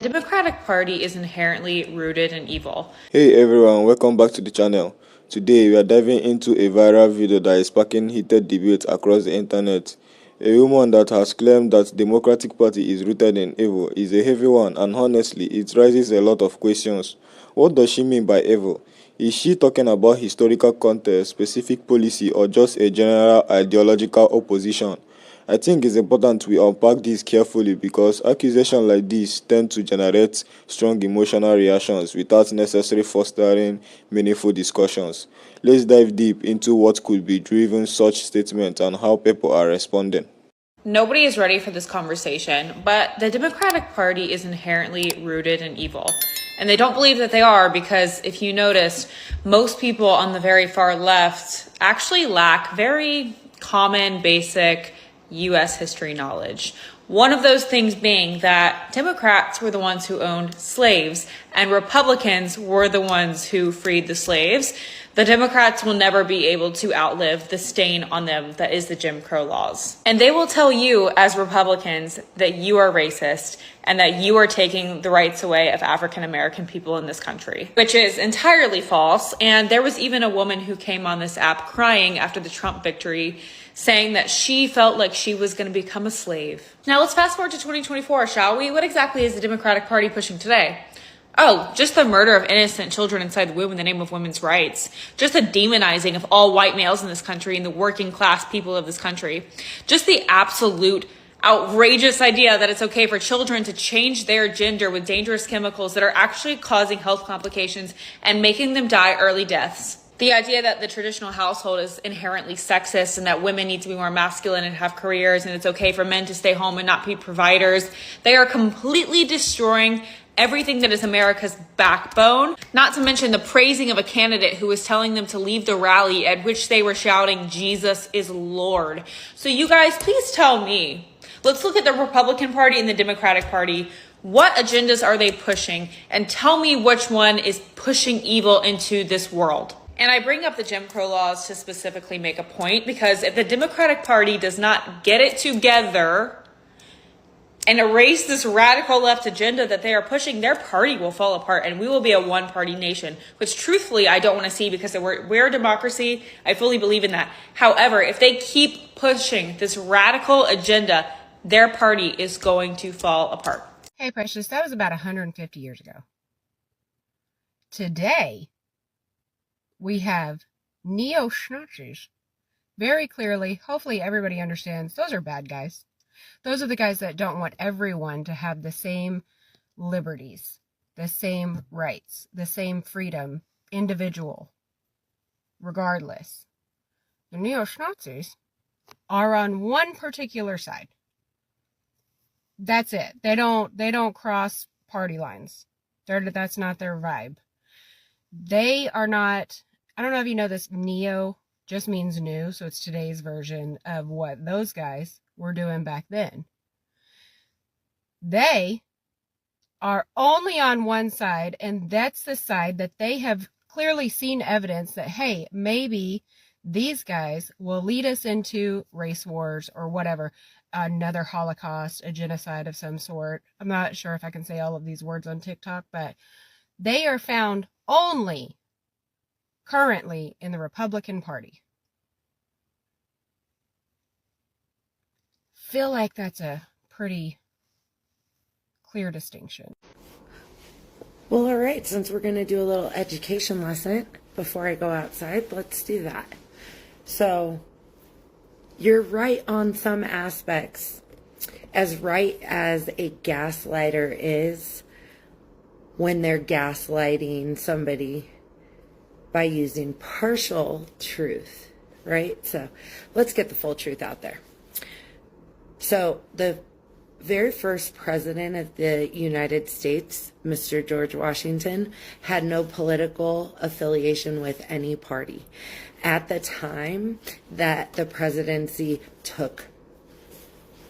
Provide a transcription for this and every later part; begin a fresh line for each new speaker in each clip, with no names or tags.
The Democratic Party is inherently rooted in evil.
Hey everyone, welcome back to the channel. Today we are diving into a viral video that is sparking heated debate across the internet. A woman that has claimed that the Democratic Party is rooted in evil is a heavy one, and honestly it raises a lot of questions. What does she mean by evil? Is she talking about historical context, specific policy, or just a general ideological opposition? I think it's important we unpack this carefully because accusations like this tend to generate strong emotional reactions without necessarily fostering meaningful discussions. Let's dive deep into what could be driven such statements and how people are responding.
Nobody is ready for this conversation, but the Democratic Party is inherently rooted in evil. And they don't believe that they are because if you notice, most people on the very far left actually lack very common, basic US history knowledge. One of those things being that Democrats were the ones who owned slaves and Republicans were the ones who freed the slaves. The Democrats will never be able to outlive the stain on them that is the Jim Crow laws. And they will tell you as Republicans that you are racist and that you are taking the rights away of African American people in this country, which is entirely false. And there was even a woman who came on this app crying after the Trump victory, saying that she felt like she was going to become a slave. Now let's fast forward to 2024, shall we? What exactly is the Democratic Party pushing today? Oh, just the murder of innocent children inside the womb in the name of women's rights. Just the demonizing of all white males in this country and the working class people of this country. Just the absolute outrageous idea that it's okay for children to change their gender with dangerous chemicals that are actually causing health complications and making them die early deaths. The idea that the traditional household is inherently sexist and that women need to be more masculine and have careers and it's okay for men to stay home and not be providers. They are completely destroying everything that is America's backbone, not to mention the praising of a candidate who was telling them to leave the rally at which they were shouting, "Jesus is Lord." So you guys, please tell me. Let's look at the Republican Party and the Democratic Party. What agendas are they pushing? And tell me which one is pushing evil into this world. And I bring up the Jim Crow laws to specifically make a point because if the Democratic Party does not get it together and erase this radical left agenda that they are pushing, their party will fall apart and we will be a one-party nation, which truthfully I don't want to see because we're a democracy. I fully believe in that. However, if they keep pushing this radical agenda, their party is going to fall apart.
Hey, Precious, that was about 150 years ago. Today, we have neo-Nazis. Very clearly, hopefully everybody understands, those are bad guys. Those are the guys that don't want everyone to have the same liberties, the same rights, the same freedom, individual, regardless. The neo-Nazis are on one particular side. That's it. They don't cross party lines. That's not their vibe. They are not, I don't know if you know this, neo just means new, so it's today's version of what those guys were doing back then. They are only on one side, and that's the side that they have clearly seen evidence that, hey, maybe these guys will lead us into race wars or whatever, another Holocaust, a genocide of some sort. I'm not sure if I can say all of these words on TikTok, but they are found only currently in the Republican Party. Feel like that's a pretty clear distinction.
Well, all right, since we're going to do a little education lesson before I go outside, let's do that. So, you're right on some aspects, as right as a gaslighter is when they're gaslighting somebody by using partial truth, right? So, let's get the full truth out there. So, the very first president of the United States, Mr. George Washington, had no political affiliation with any party. At the time that the presidency took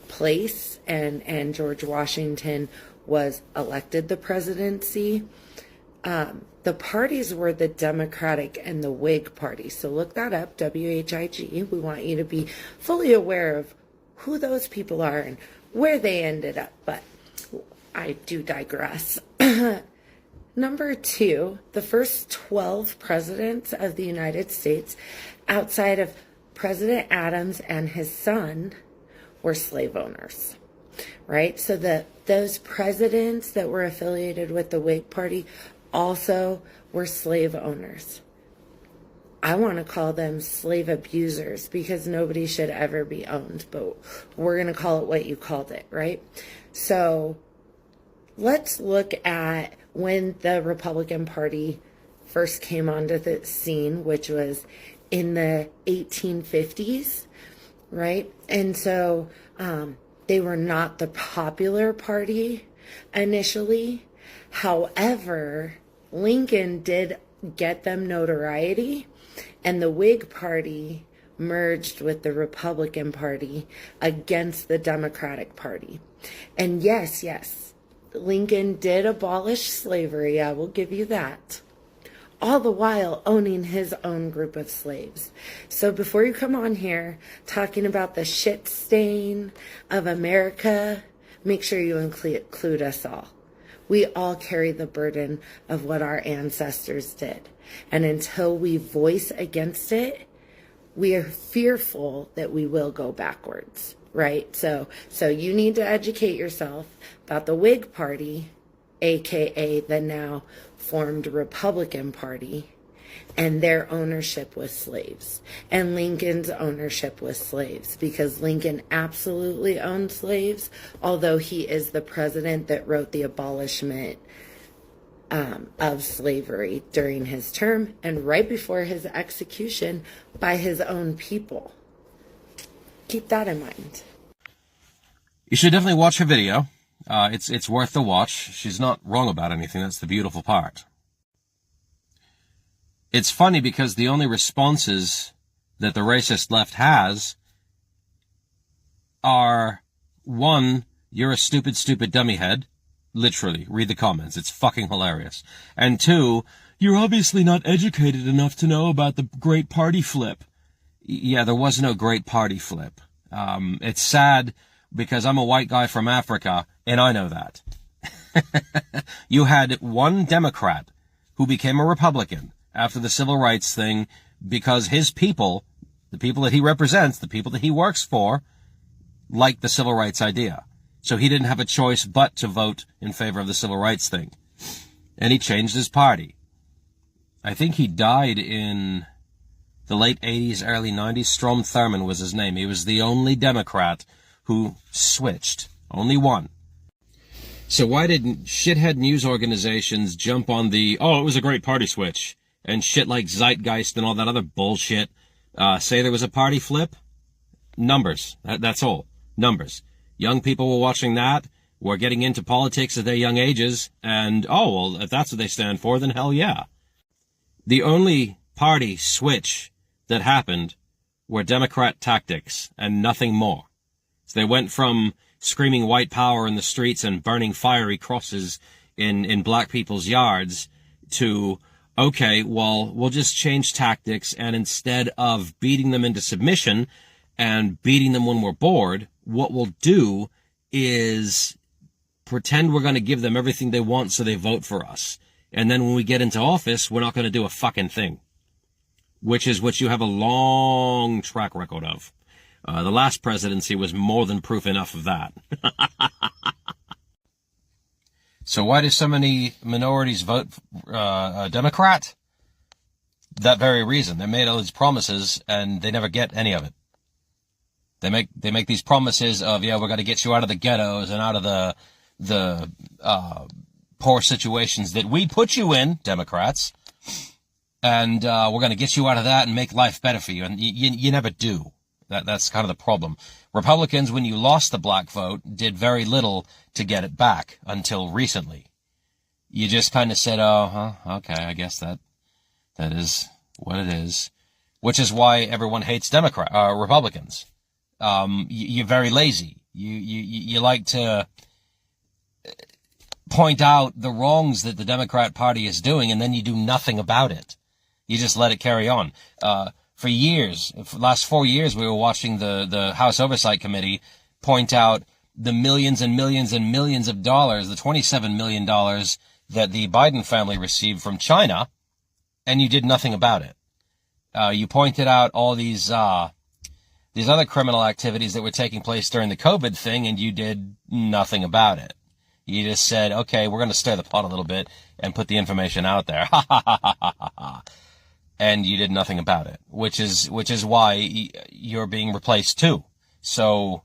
place and George Washington was elected the presidency, the parties were the Democratic and the Whig party. So look that up, WHIG. We want you to be fully aware of who those people are and where they ended up. But I do digress. Number two, the first 12 presidents of the United States, outside of President Adams and his son, were slave owners, right? So those presidents that were affiliated with the Whig Party also were slave owners. I want to call them slave abusers because nobody should ever be owned, but we're going to call it what you called it, right? So let's look at when the Republican Party first came onto the scene, which was in the 1850s, right? And so they were not the popular party initially. However, Lincoln did get them notoriety, and the Whig Party merged with the Republican Party against the Democratic Party. And yes, Lincoln did abolish slavery, I will give you that, all the while owning his own group of slaves. So before you come on here talking about the shit stain of America, make sure you include us all. We all carry the burden of what our ancestors did. And until we voice against it, we are fearful that we will go backwards, right? So you need to educate yourself about the Whig Party, aka the now formed Republican Party, and their ownership with slaves, and Lincoln's ownership with slaves, because Lincoln absolutely owned slaves, although he is the president that wrote the abolishment of slavery during his term and right before his execution by his own people. Keep that in mind.
You should definitely watch her video. It's worth the watch. She's not wrong about anything. That's the beautiful part. It's funny because the only responses that the racist left has are, one, you're a stupid, stupid dummy head. Literally, read the comments. It's fucking hilarious. And two, you're obviously not educated enough to know about the great party flip. Yeah, there was no great party flip. It's sad because I'm a white guy from Africa, and I know that. You had one Democrat who became a Republican after the civil rights thing because his people, the people that he represents, the people that he works for, liked the civil rights idea. So he didn't have a choice but to vote in favor of the civil rights thing. And he changed his party. I think he died in the late 80s, early 90s. Strom Thurmond was his name. He was the only Democrat who switched. Only one. So why didn't shithead news organizations jump on the, it was a great party switch, and shit like Zeitgeist and all that other bullshit, say there was a party flip? Numbers. That's all. Numbers. Young people were watching that, were getting into politics at their young ages, and, if that's what they stand for, then hell yeah. The only party switch that happened were Democrat tactics, and nothing more. So they went from screaming white power in the streets and burning fiery crosses in black people's yards to, okay, well, we'll just change tactics, and instead of beating them into submission and beating them when we're bored, what we'll do is pretend we're going to give them everything they want so they vote for us. And then when we get into office, we're not going to do a fucking thing. Which is what you have a long track record of. The last presidency was more than proof enough of that. So why do so many minorities vote Democrat? That very reason. They made all these promises and they never get any of it. They make these promises of, we're going to get you out of the ghettos and out of the poor situations that we put you in, Democrats, and we're going to get you out of that and make life better for you. And you never do. That's kind of the problem. Republicans, when you lost the black vote, did very little to get it back until recently. You just kind of said, okay, I guess that is what it is, which is why everyone hates Republicans. You're very lazy. You like to point out the wrongs that the Democrat Party is doing, and then you do nothing about it. You just let it carry on. For years, for the last 4 years, we were watching the House Oversight Committee point out the millions and millions and millions of dollars, the $27 million that the Biden family received from China, and you did nothing about it. You pointed out all these other criminal activities that were taking place during the COVID thing, and you did nothing about it. You just said, okay, we're going to stir the pot a little bit and put the information out there. Ha ha ha ha ha ha. And you did nothing about it, which is why you're being replaced too. So,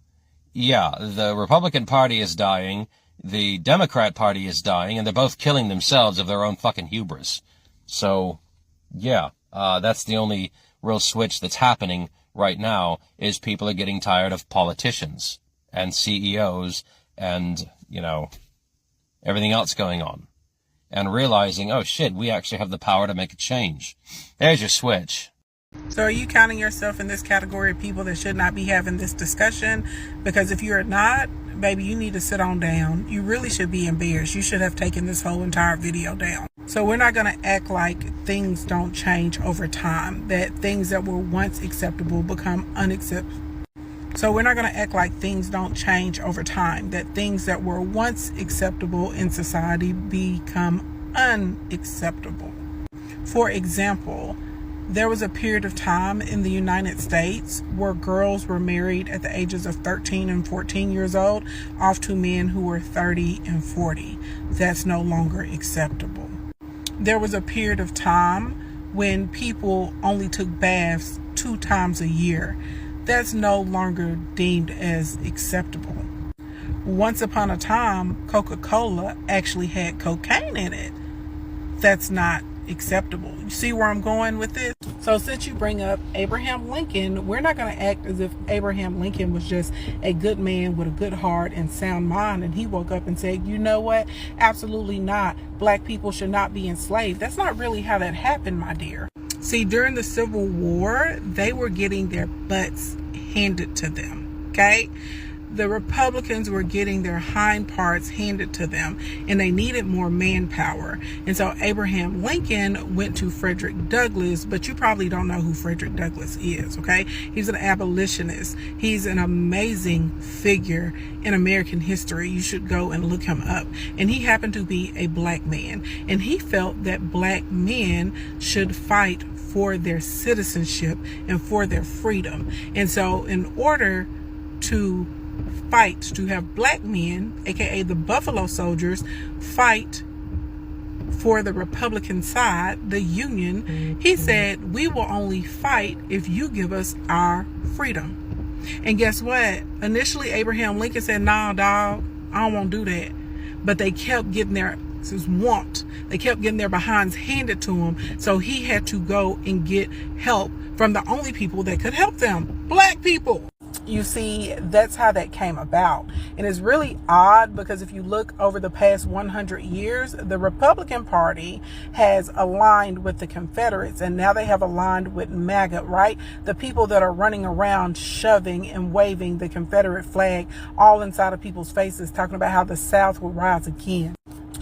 yeah, the Republican Party is dying, the Democrat Party is dying, and they're both killing themselves of their own fucking hubris. So, yeah, that's the only real switch that's happening right now, is people are getting tired of politicians and CEOs and, everything else going on, and realizing, oh shit, we actually have the power to make a change. There's your switch.
So are you counting yourself in this category of people that should not be having this discussion? Because if you're not, baby, you need to sit on down. You really should be embarrassed. You should have taken this whole entire video down. So we're not going to act like things don't change over time, that things that were once acceptable become unacceptable. So we're not going to act like things don't change over time, that things that were once acceptable in society become unacceptable. For example, there was a period of time in the United States where girls were married at the ages of 13 and 14 years old off to men who were 30 and 40. That's no longer acceptable. There was a period of time when people only took baths 2 times a year. That's no longer deemed as acceptable. Once upon a time, Coca-Cola actually had cocaine in it. That's not acceptable. You see where I'm going with this? So since you bring up Abraham Lincoln, we're not going to act as if Abraham Lincoln was just a good man with a good heart and sound mind, and he woke up and said, you know what? Absolutely not. Black people should not be enslaved. That's not really how that happened, my dear. See, during the Civil War, they were getting their butts handed to them, okay? The Republicans were getting their hind parts handed to them, and they needed more manpower. And so Abraham Lincoln went to Frederick Douglass, but you probably don't know who Frederick Douglass is, okay? He's an abolitionist. He's an amazing figure in American history. You should go and look him up. And he happened to be a black man, and he felt that black men should fight for their citizenship and for their freedom. And so in order to fight, to have black men, aka the Buffalo Soldiers, fight for the Republican side, the Union, he said, we will only fight if you give us our freedom. And guess what? Initially, Abraham Lincoln said, nah, dog, I don't want to do that. But they kept getting their They kept getting their behinds handed to him. So he had to go and get help from the only people that could help them, black people. You see, that's how that came about. And it's really odd because if you look over the past 100 years, the Republican Party has aligned with the Confederates, and now they have aligned with MAGA, right? The people that are running around shoving and waving the Confederate flag all inside of people's faces, talking about how the South will rise again.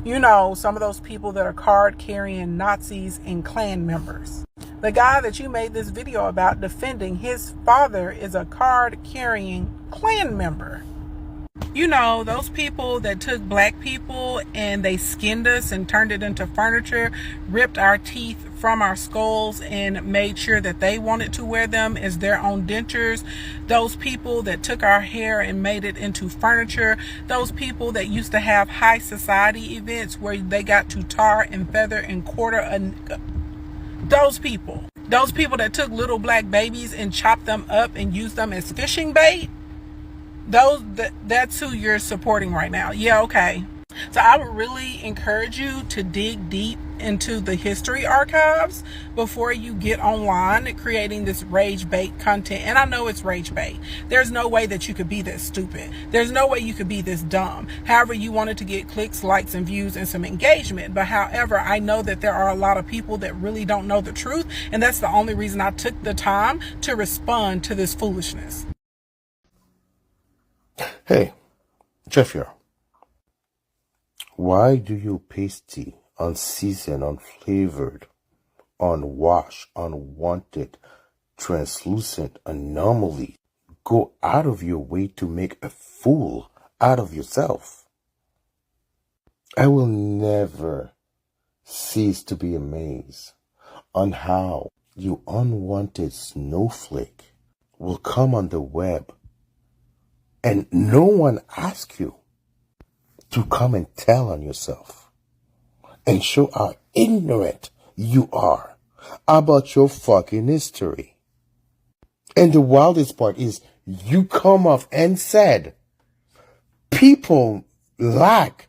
You know, some of those people that are card-carrying Nazis and Klan members. The guy that you made this video about defending, his father is a card-carrying Klan member. You know, those people that took black people and they skinned us and turned it into furniture, ripped our teeth from our skulls and made sure that they wanted to wear them as their own dentures. Those people that took our hair and made it into furniture. Those people that used to have high society events where they got to tar and feather and quarter those people that took little black babies and chopped them up and used them as fishing bait. That's who you're supporting right now. Yeah, okay. So I would really encourage you to dig deep into the history archives before you get online creating this rage bait content. And I know it's rage bait. There's no way that you could be this stupid. There's no way you could be this dumb. However, you wanted to get clicks, likes, and views and some engagement. But however, I know that there are a lot of people that really don't know the truth. And that's the only reason I took the time to respond to this foolishness.
Hey, Jeff here. Why do you pasty, unseasoned, unflavored, unwashed, unwanted, translucent anomaly go out of your way to make a fool out of yourself. I will never cease to be amazed on how you unwanted snowflake will come on the web and no one asks you to come and tell on yourself and show how ignorant you are about your fucking history. And the wildest part is you come off and said people lack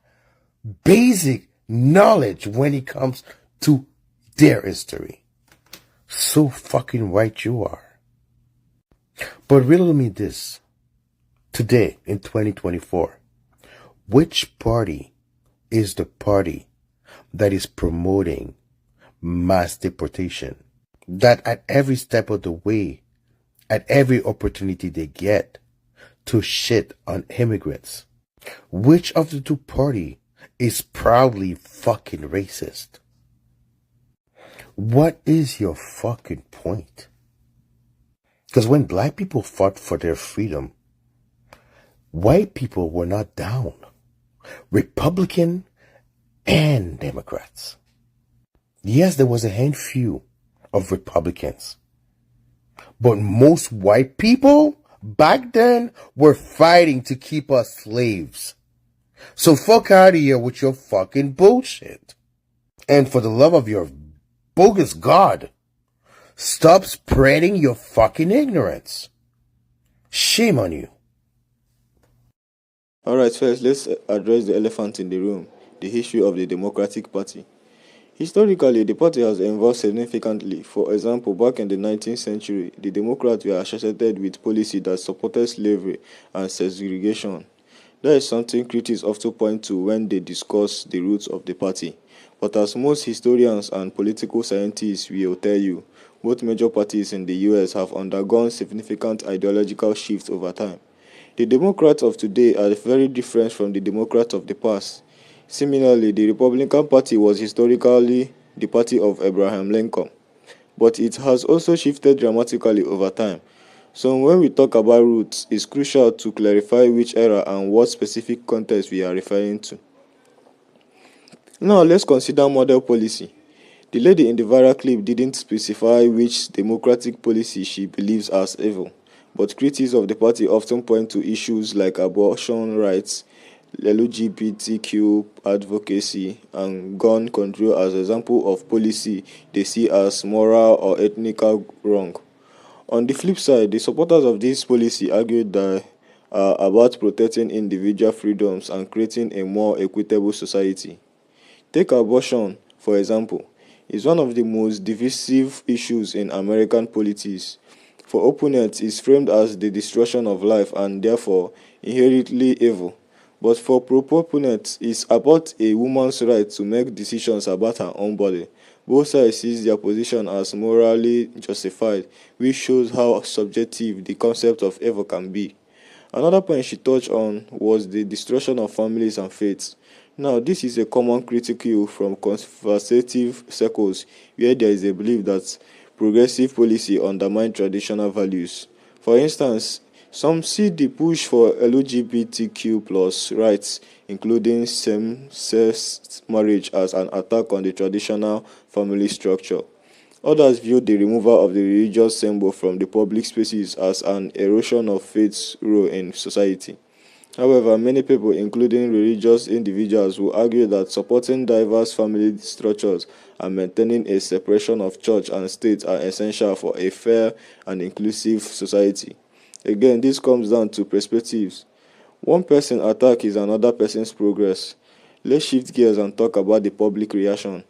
basic knowledge when it comes to their history. So fucking right you are. But riddle me this. Today, in 2024, which party is the party that is promoting mass deportation? That at every step of the way, at every opportunity they get to shit on immigrants, which of the two parties is proudly fucking racist? What is your fucking point? Because when black people fought for their freedom, white people were not down. Republican and Democrats. Yes, there was a handful of Republicans. But most white people back then were fighting to keep us slaves. So fuck out of here with your fucking bullshit. And for the love of your bogus God, stop spreading your fucking ignorance. Shame on you.
Alright, first, let's address the elephant in the room, the history of the Democratic Party. Historically, the party has evolved significantly. For example, back in the 19th century, the Democrats were associated with policy that supported slavery and segregation. That is something critics often point to when they discuss the roots of the party. But as most historians and political scientists will tell you, both major parties in the US have undergone significant ideological shifts over time. The Democrats of today are very different from the Democrats of the past. Similarly, the Republican Party was historically the party of Abraham Lincoln, but it has also shifted dramatically over time. So when we talk about roots, it's crucial to clarify which era and what specific context we are referring to. Now let's consider model policy. The lady in the viral clip didn't specify which democratic policy she believes as evil, but critics of the party often point to issues like abortion rights, LGBTQ advocacy, and gun control as examples of policy they see as moral or ethnical wrong. On the flip side, the supporters of this policy argued that about protecting individual freedoms and creating a more equitable society. Take abortion, for example, is one of the most divisive issues in American politics. For opponents, it's framed as the destruction of life and therefore inherently evil. But for proponents, it's about a woman's right to make decisions about her own body. Both sides see their position as morally justified, which shows how subjective the concept of evil can be. Another point she touched on was the destruction of families and faiths. Now, this is a common criticism from conservative circles where there is a belief that progressive policy undermines traditional values. For instance, some see the push for LGBTQ+ rights, including same-sex marriage, as an attack on the traditional family structure. Others view the removal of the religious symbol from the public spaces as an erosion of faith's role in society. However, many people, including religious individuals, will argue that supporting diverse family structures and maintaining a separation of church and state are essential for a fair and inclusive society. Again, this comes down to perspectives. One person's attack is another person's progress. Let's shift gears and talk about the public reaction.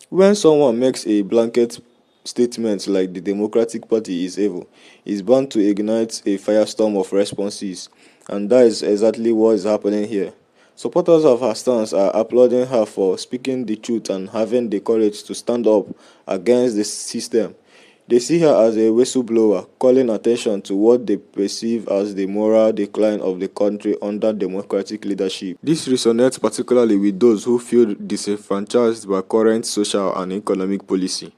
When someone makes a blanket statement like the Democratic Party is evil, it's bound to ignite a firestorm of responses, and that is exactly what is happening here. Supporters of her stance are applauding her for speaking the truth and having the courage to stand up against the system. They see her as a whistleblower, calling attention to what they perceive as the moral decline of the country under democratic leadership. This resonates particularly with those who feel disenfranchised by current social and economic policy.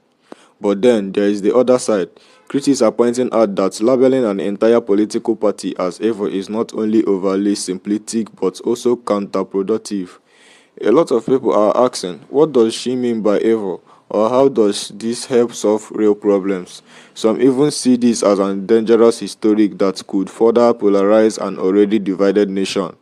But then there is the other side, Critics are pointing out that labeling an entire political party as evil is not only overly simplistic but also counterproductive. A lot of people are asking, what does she mean by evil? Or how does this help solve real problems? Some even see this as a dangerous historic that could further polarize an already divided nation.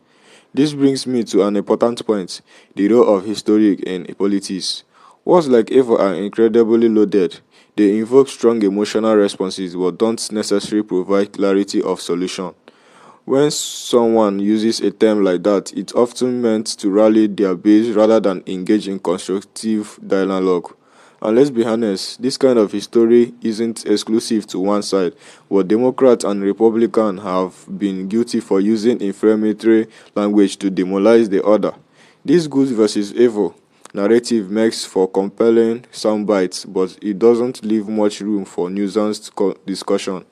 This brings me to an important point: the role of historic in politics. Words like evil are incredibly loaded. They invoke strong emotional responses but don't necessarily provide clarity of solution. When someone uses a term like that, it's often meant to rally their base rather than engage in constructive dialogue. And let's be honest, this kind of history isn't exclusive to one side, but Democrats and Republicans have been guilty for using inflammatory language to demoralize the other. This good versus evil narrative makes for compelling soundbites, but it doesn't leave much room for nuanced discussion.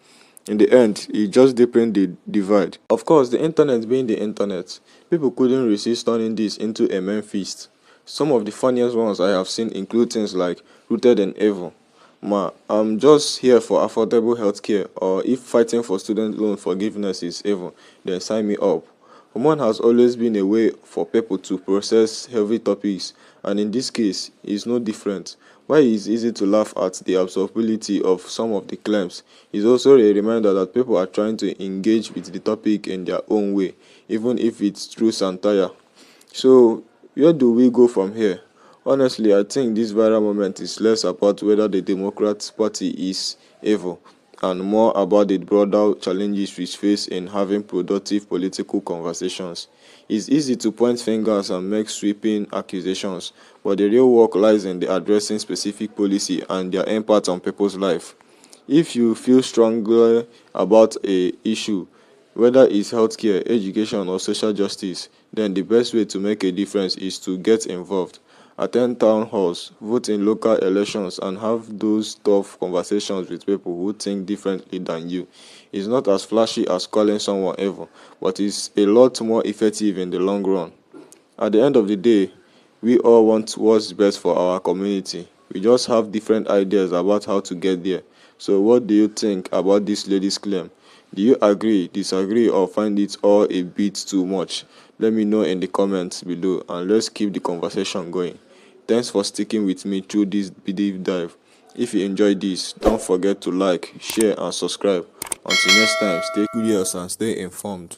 In the end, it just deepened the divide. Of course, the internet being the internet, people couldn't resist turning this into a main feast. Some of the funniest ones I have seen include things like rooted in evil. I'm just here for affordable healthcare, or if fighting for student loan forgiveness is evil, then sign me up. Humor has always been a way for people to process heavy topics, and in this case, it's no different. While it is easy to laugh at the absurdity of some of the claims, it's also a reminder that people are trying to engage with the topic in their own way, even if it's through satire. So, where do we go from here? Honestly, I think this viral moment is less about whether the Democrat Party is evil and more about the broader challenges we face in having productive political conversations. It's easy to point fingers and make sweeping accusations, but the real work lies in the addressing specific policy and their impact on people's life. If you feel strongly about a issue, whether it's healthcare, education, or social justice, then the best way to make a difference is to get involved. Attend town halls, vote in local elections, and have those tough conversations with people who think differently than you. It's not as flashy as calling someone evil, but it's a lot more effective in the long run. At the end of the day, we all want what's best for our community. We just have different ideas about how to get there. So what do you think about this lady's claim? Do you agree, disagree, or find it all a bit too much? Let me know in the comments below, and let's keep the conversation going. Thanks for sticking with me through this deep dive. If you enjoyed this, don't forget to like, share, and subscribe. Until next time, stay curious and stay informed.